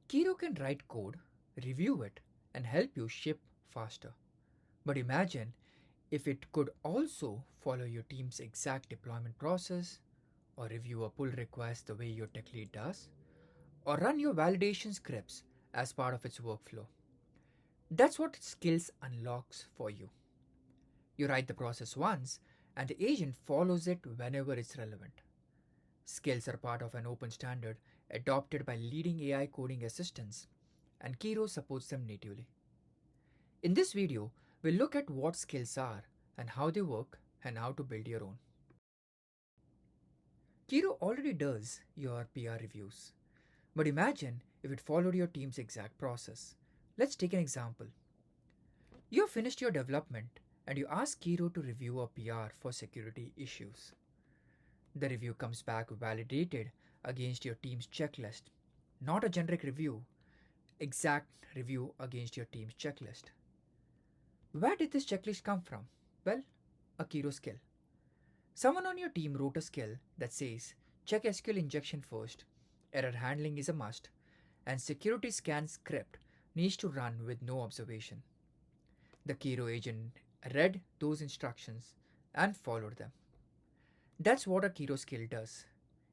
Kiro can write code, review it, and help you ship faster. But imagine if it could also follow your team's exact deployment process, or review a pull request the way your tech lead does, or run your validation scripts as part of its workflow. That's what Skills unlocks for you. You write the process once, and the agent follows it whenever it's relevant. Skills are part of an open standard adopted by leading AI coding assistants, and Kiro supports them natively. In this video, we'll look at what skills are and how they work and how to build your own. Kiro already does your PR reviews, but imagine if it followed your team's exact process. Let's take an example. You have finished your development and you ask Kiro to review a PR for security issues. The review comes back validated against your team's checklist, not a generic review, exact review against your team's checklist. Where did this checklist come from? Well, a Kiro skill. Someone on your team wrote a skill that says check SQL injection first, error handling is a must, and security scan script needs to run with no observation. The Kiro agent read those instructions and followed them. That's what a Kiro skill does.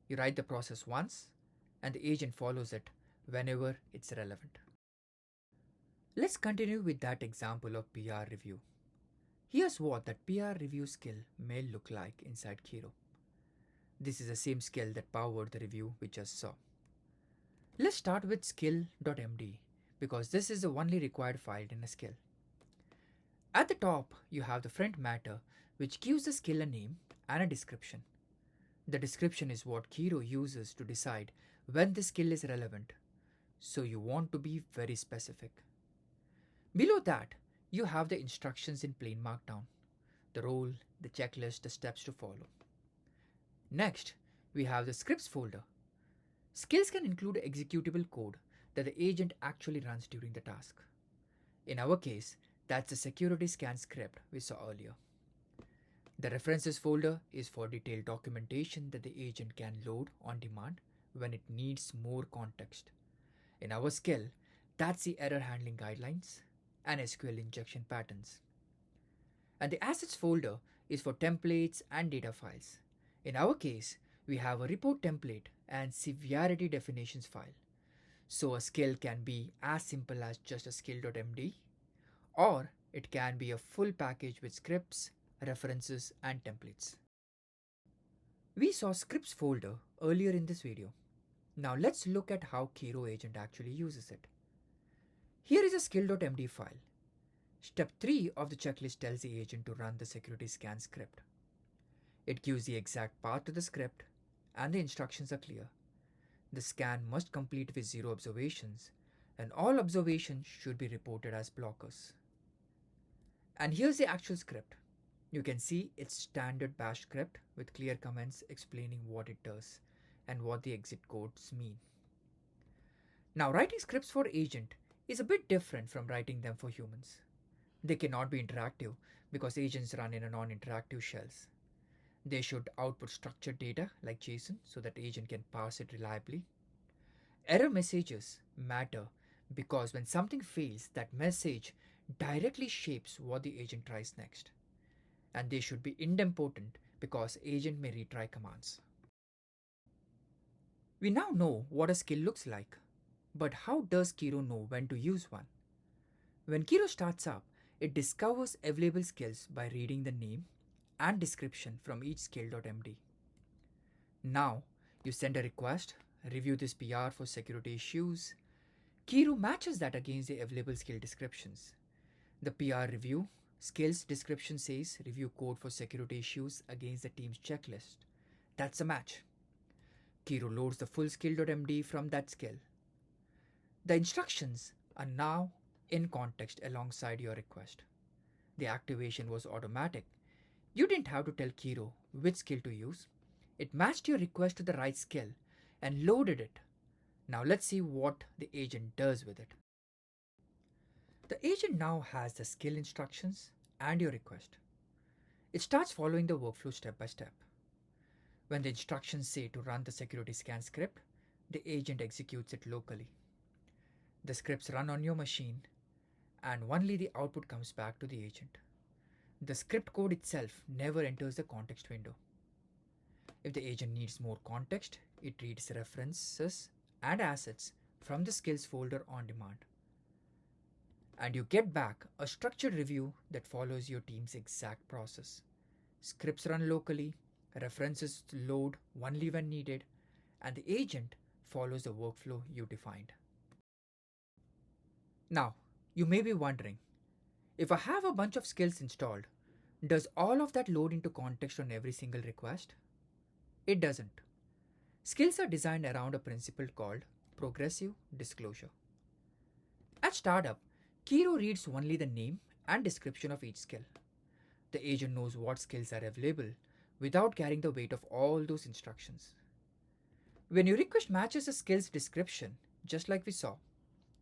You write the process once, and the agent follows it whenever it's relevant. Let's continue with that example of PR review. Here's what that PR review skill may look like inside Kiro. This is the same skill that powered the review we just saw. Let's start with SKILL.md because this is the only required file in a skill. At the top, you have the front matter, which gives the skill a name and a description. The description is what Kiro uses to decide when the skill is relevant, so you want to be very specific. Below that, you have the instructions in plain markdown, the role, the checklist, the steps to follow. Next, we have the scripts folder. Skills can include executable code that the agent actually runs during the task. In our case, that's the security scan script we saw earlier. The references folder is for detailed documentation that the agent can load on demand when it needs more context. In our skill, that's the error handling guidelines and SQL injection patterns. And the assets folder is for templates and data files. In our case, we have a report template and severity definitions file. So a skill can be as simple as just a skill.md, or it can be a full package with scripts, references, and templates. We saw scripts folder earlier in this video. Now let's look at how Kiro agent actually uses it. Here is a skill.md file. Step 3 of the checklist tells the agent to run the security scan script. It gives the exact path to the script and the instructions are clear. The scan must complete with 0 observations and all observations should be reported as blockers. And here's the actual script. You can see it's standard bash script with clear comments explaining what it does and what the exit codes mean. Now writing scripts for agent is a bit different from writing them for humans. They cannot be interactive because agents run in a non-interactive shells. They should output structured data like JSON so that agent can parse it reliably. Error messages matter because when something fails, that message directly shapes what the agent tries next. And they should be idempotent because agent may retry commands. We now know what a skill looks like, but how does Kiro know when to use one? When Kiro starts up, it discovers available skills by reading the name and description from each skill.md. Now, you send a request, review this PR for security issues. Kiro matches that against the available skill descriptions. The PR review skills description says review code for security issues against the team's checklist. That's a match. Kiro loads the full skill.md from that skill. The instructions are now in context alongside your request. The activation was automatic. You didn't have to tell Kiro which skill to use. It matched your request to the right skill and loaded it. Now let's see what the agent does with it. The agent now has the skill instructions and your request. It starts following the workflow step by step. When the instructions say to run the security scan script, the agent executes it locally. The scripts run on your machine and only the output comes back to the agent. The script code itself never enters the context window. If the agent needs more context, it reads references and assets from the skills folder on demand. And you get back a structured review that follows your team's exact process. Scripts run locally, references load only when needed, and the agent follows the workflow you defined. Now, you may be wondering, if I have a bunch of skills installed, does all of that load into context on every single request? It doesn't. Skills are designed around a principle called progressive disclosure. At startup, Kiro reads only the name and description of each skill. The agent knows what skills are available without carrying the weight of all those instructions. When your request matches a skill's description, just like we saw,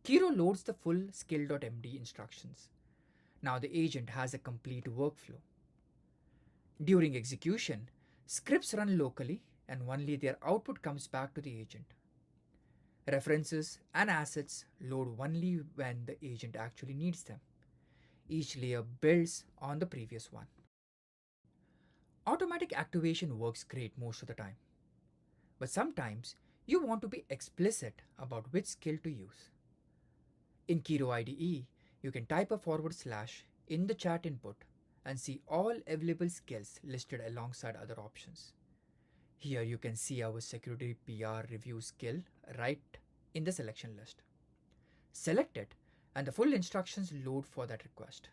Kiro loads the full SKILL.md instructions. Now the agent has a complete workflow. During execution, scripts run locally and only their output comes back to the agent. References and assets load only when the agent actually needs them. Each layer builds on the previous one. Automatic activation works great most of the time. But sometimes you want to be explicit about which skill to use. In Kiro IDE, you can type a / in the chat input and see all available skills listed alongside other options. Here you can see our security PR review skill right in the selection list. Select it and the full instructions load for that request.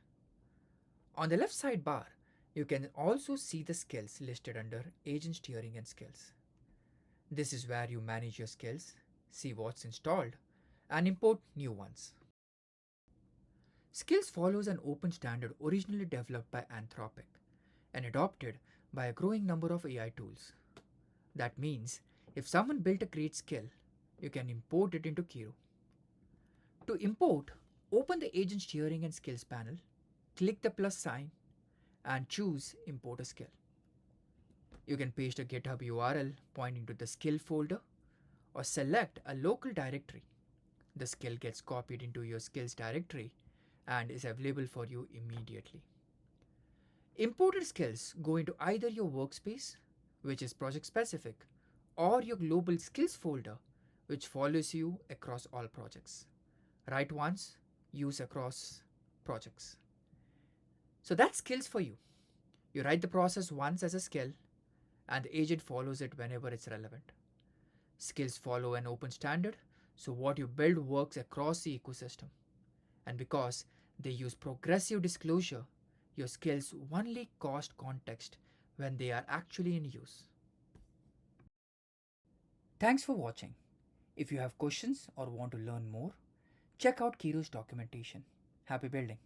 On the left sidebar, you can also see the skills listed under Agent Steering and Skills. This is where you manage your skills, see what's installed, and import new ones. Skills follows an open standard originally developed by Anthropic and adopted by a growing number of AI tools. That means if someone built a great skill, you can import it into Kiro. To import, open the Agent Steering and Skills panel, click the plus sign, and choose Import a Skill. You can paste a GitHub URL pointing to the skill folder or select a local directory. The skill gets copied into your skills directory and is available for you immediately. Imported skills go into either your workspace, which is project specific, or your global skills folder, which follows you across all projects. Write once, use across projects. So that's skills for you. You write the process once as a skill, and the agent follows it whenever it's relevant. Skills follow an open standard, so what you build works across the ecosystem. And because they use progressive disclosure, your skills only cost context when they are actually in use. Thanks for watching. If you have questions or want to learn more, check out Kiro's documentation. Happy building!